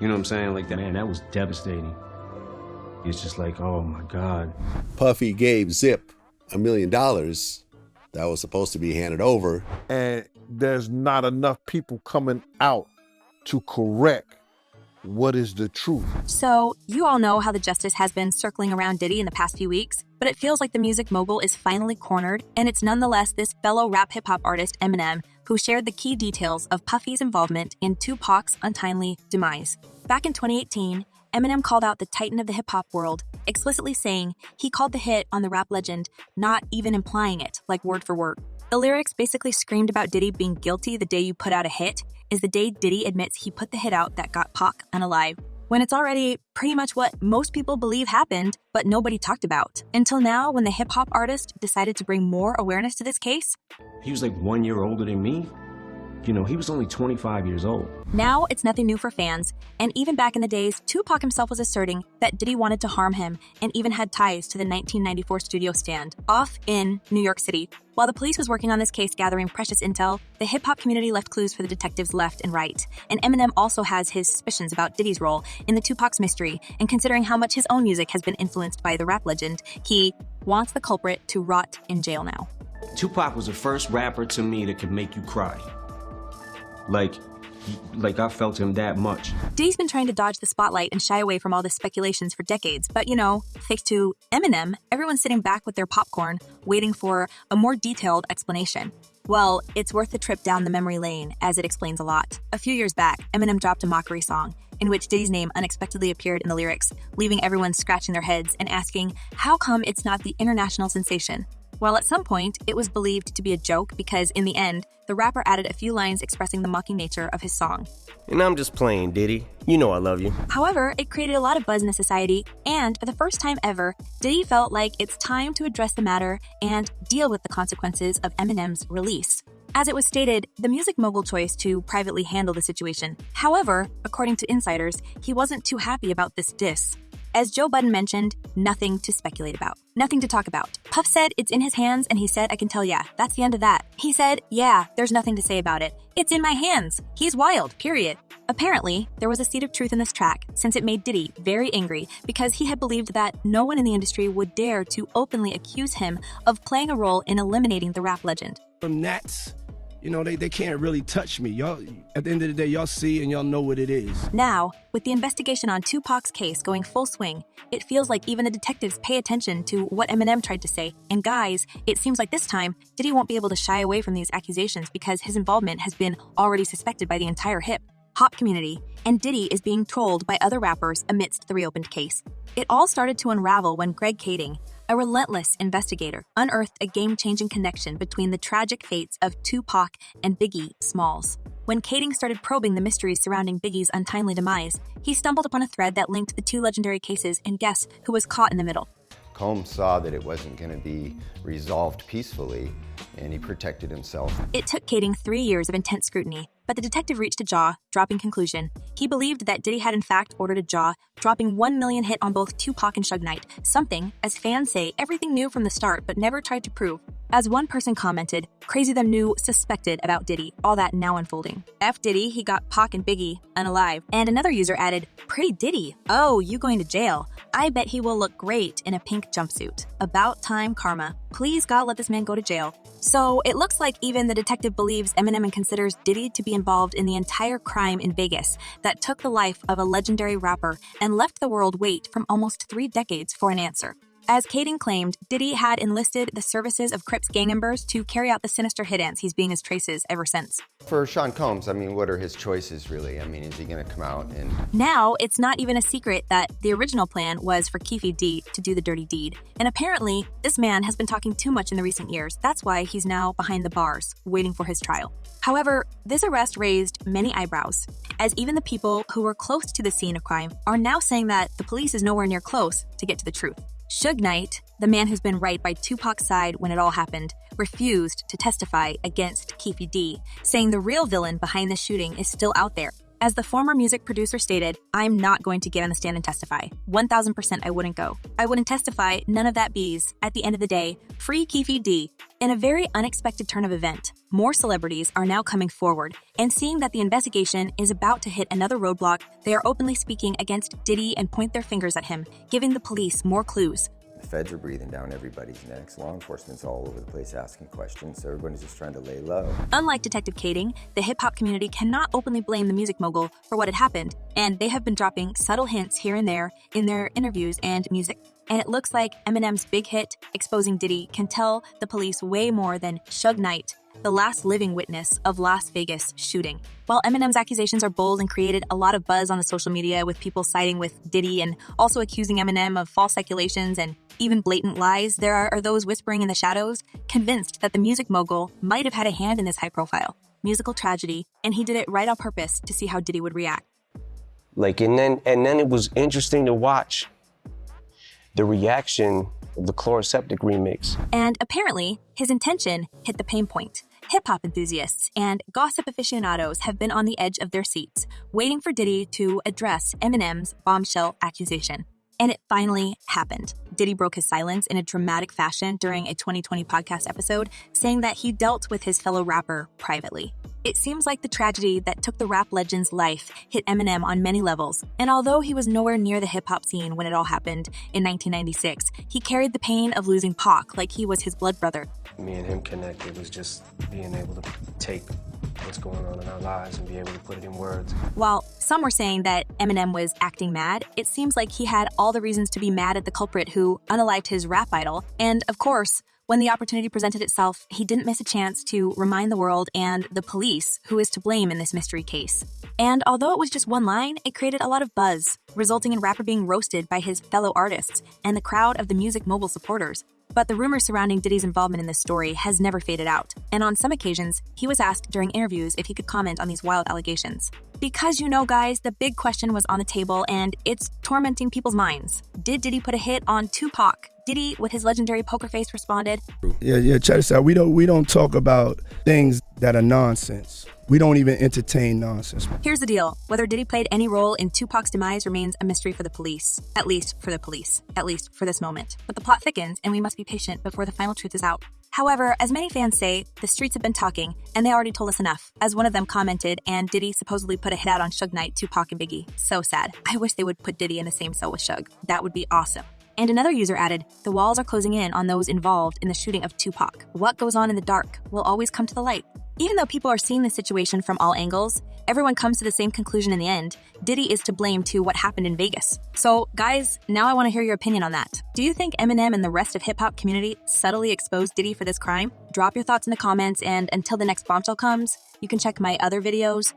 You know what I'm saying? Like that. Man, that was devastating. It's just like, oh my God. Puffy gave Zip $1 million that was supposed to be handed over. And there's not enough people coming out to correct what is the truth. So, you all know how the justice has been circling around Diddy in the past few weeks, but it feels like the music mogul is finally cornered, and it's nonetheless this fellow rap hip-hop artist, Eminem, who shared the key details of Puffy's involvement in Tupac's untimely demise. Back in 2018, Eminem called out the titan of the hip-hop world, explicitly saying he called the hit on the rap legend, not even implying it, like word for word. The lyrics basically screamed about Diddy being guilty the day you put out a hit is the day Diddy admits he put the hit out that got Pac unalive, when it's already pretty much what most people believe happened, but nobody talked about. Until now, when the hip-hop artist decided to bring more awareness to this case. He was like 1 year older than me. You know, he was only 25 years old. Now, it's nothing new for fans, and even back in the days, Tupac himself was asserting that Diddy wanted to harm him and even had ties to the 1994 studio stand off in New York City. While the police was working on this case gathering precious intel, the hip-hop community left clues for the detectives left and right, and Eminem also has his suspicions about Diddy's role in the Tupac's mystery, and considering how much his own music has been influenced by the rap legend, he wants the culprit to rot in jail now. Tupac was the first rapper to me that could make you cry. Like I felt him that much. Diddy's been trying to dodge the spotlight and shy away from all the speculations for decades, but you know, thanks to Eminem, everyone's sitting back with their popcorn, waiting for a more detailed explanation. Well, it's worth the trip down the memory lane, as it explains a lot. A few years back, Eminem dropped a mockery song, in which Diddy's name unexpectedly appeared in the lyrics, leaving everyone scratching their heads and asking, how come it's not the international sensation? Well, at some point, it was believed to be a joke because, in the end, the rapper added a few lines expressing the mocking nature of his song. And I'm just playing, Diddy. You know I love you. However, it created a lot of buzz in the society, and for the first time ever, Diddy felt like it's time to address the matter and deal with the consequences of Eminem's release. As it was stated, the music mogul chose to privately handle the situation. However, according to insiders, he wasn't too happy about this diss. As Joe Budden mentioned, nothing to speculate about. Nothing to talk about. Puff said it's in his hands, and he said, I can tell ya. That's the end of that. He said, yeah, there's nothing to say about it. It's in my hands. He's wild, period. Apparently, there was a seed of truth in this track, since it made Diddy very angry because he had believed that no one in the industry would dare to openly accuse him of playing a role in eliminating the rap legend. From Nats, you know, they can't really touch me. Y'all, at the end of the day, y'all see and y'all know what it is. Now, with the investigation on Tupac's case going full swing, it feels like even the detectives pay attention to what Eminem tried to say. And guys, it seems like this time, Diddy won't be able to shy away from these accusations because his involvement has been already suspected by the entire hip-hop community, and Diddy is being trolled by other rappers amidst the reopened case. It all started to unravel when Greg Kading, a relentless investigator, unearthed a game-changing connection between the tragic fates of Tupac and Biggie Smalls. When Kading started probing the mysteries surrounding Biggie's untimely demise, he stumbled upon a thread that linked the two legendary cases, and guess who was caught in the middle? Combs saw that it wasn't going to be resolved peacefully, and he protected himself. It took Kading 3 years of intense scrutiny, but the detective reached a jaw-dropping conclusion. He believed that Diddy had in fact ordered a jaw-dropping 1 million hit on both Tupac and Suge Knight, something, as fans say, everything knew from the start but never tried to prove. As one person commented, crazy them knew suspected about Diddy, all that now unfolding. F Diddy, he got Pac and Biggie unalive. And another user added, pretty Diddy, oh, you going to jail. I bet he will look great in a pink jumpsuit. About time karma. Please God let this man go to jail. So it looks like even the detective believes Eminem and considers Diddy to be involved in the entire crime in Vegas that took the life of a legendary rapper and left the world wait from almost 3 decades for an answer. As Kading claimed, Diddy had enlisted the services of Crips gang members to carry out the sinister hit-ins he's being his traces ever since. For Sean Combs, I mean, what are his choices really? I mean, is he going to come out and... Now, it's not even a secret that the original plan was for Keefe D to do the dirty deed. And apparently, this man has been talking too much in the recent years. That's why he's now behind the bars, waiting for his trial. However, this arrest raised many eyebrows, as even the people who were close to the scene of crime are now saying that the police is nowhere near close to get to the truth. Suge Knight, the man who's been right by Tupac's side when it all happened, refused to testify against Keefe D, saying the real villain behind the shooting is still out there. As the former music producer stated, I'm not going to get on the stand and testify. 1,000% I wouldn't go. I wouldn't testify, none of that bees. At the end of the day, free Keefe D. In a very unexpected turn of event, more celebrities are now coming forward, and seeing that the investigation is about to hit another roadblock, they are openly speaking against Diddy and point their fingers at him, giving the police more clues. The feds are breathing down everybody's necks. Law enforcement's all over the place asking questions, so everybody's just trying to lay low. Unlike Detective Kading, the hip-hop community cannot openly blame the music mogul for what had happened, and they have been dropping subtle hints here and there in their interviews and music. And it looks like Eminem's big hit, exposing Diddy, can tell the police way more than Suge Knight, the last living witness of Las Vegas shooting. While Eminem's accusations are bold and created a lot of buzz on the social media with people siding with Diddy and also accusing Eminem of false speculations and even blatant lies, there are those whispering in the shadows, convinced that the music mogul might have had a hand in this high-profile musical tragedy, and he did it right on purpose to see how Diddy would react. And then it was interesting to watch the reaction of the Chloroseptic remix. And apparently, his intention hit the pain point. Hip-hop enthusiasts and gossip aficionados have been on the edge of their seats, waiting for Diddy to address Eminem's bombshell accusation. And it finally happened. Diddy broke his silence in a dramatic fashion during a 2020 podcast episode, saying that he dealt with his fellow rapper privately. It seems like the tragedy that took the rap legend's life hit Eminem on many levels, and although he was nowhere near the hip-hop scene when it all happened in 1996, he carried the pain of losing Pac like he was his blood brother. Me and him connected was just being able to take what's going on in our lives and be able to put it in words. While some were saying that Eminem was acting mad, it seems like he had all the reasons to be mad at the culprit who unalived his rap idol, and of course, when the opportunity presented itself, he didn't miss a chance to remind the world and the police who is to blame in this mystery case. And although it was just one line, it created a lot of buzz, resulting in rapper being roasted by his fellow artists and the crowd of the music mogul supporters. But the rumors surrounding Diddy's involvement in this story has never faded out, and on some occasions, he was asked during interviews if he could comment on these wild allegations. Because guys, the big question was on the table, and it's tormenting people's minds. Did Diddy put a hit on Tupac? Diddy, with his legendary poker face, responded, Yeah, check this out. We don't talk about things that are nonsense. We don't even entertain nonsense. Here's the deal. Whether Diddy played any role in Tupac's demise remains a mystery for the police. At least for the police. At least for this moment. But the plot thickens, and we must be patient before the final truth is out. However, as many fans say, the streets have been talking, and they already told us enough. As one of them commented, and Diddy supposedly put a hit out on Suge Knight, Tupac, and Biggie. So sad. I wish they would put Diddy in the same cell with Suge. That would be awesome. And another user added, the walls are closing in on those involved in the shooting of Tupac. What goes on in the dark will always come to the light. Even though people are seeing the situation from all angles, everyone comes to the same conclusion in the end. Diddy is to blame to what happened in Vegas. So, guys, now I want to hear your opinion on that. Do you think Eminem and the rest of hip-hop community subtly exposed Diddy for this crime? Drop your thoughts in the comments, and until the next bombshell comes, you can check my other videos,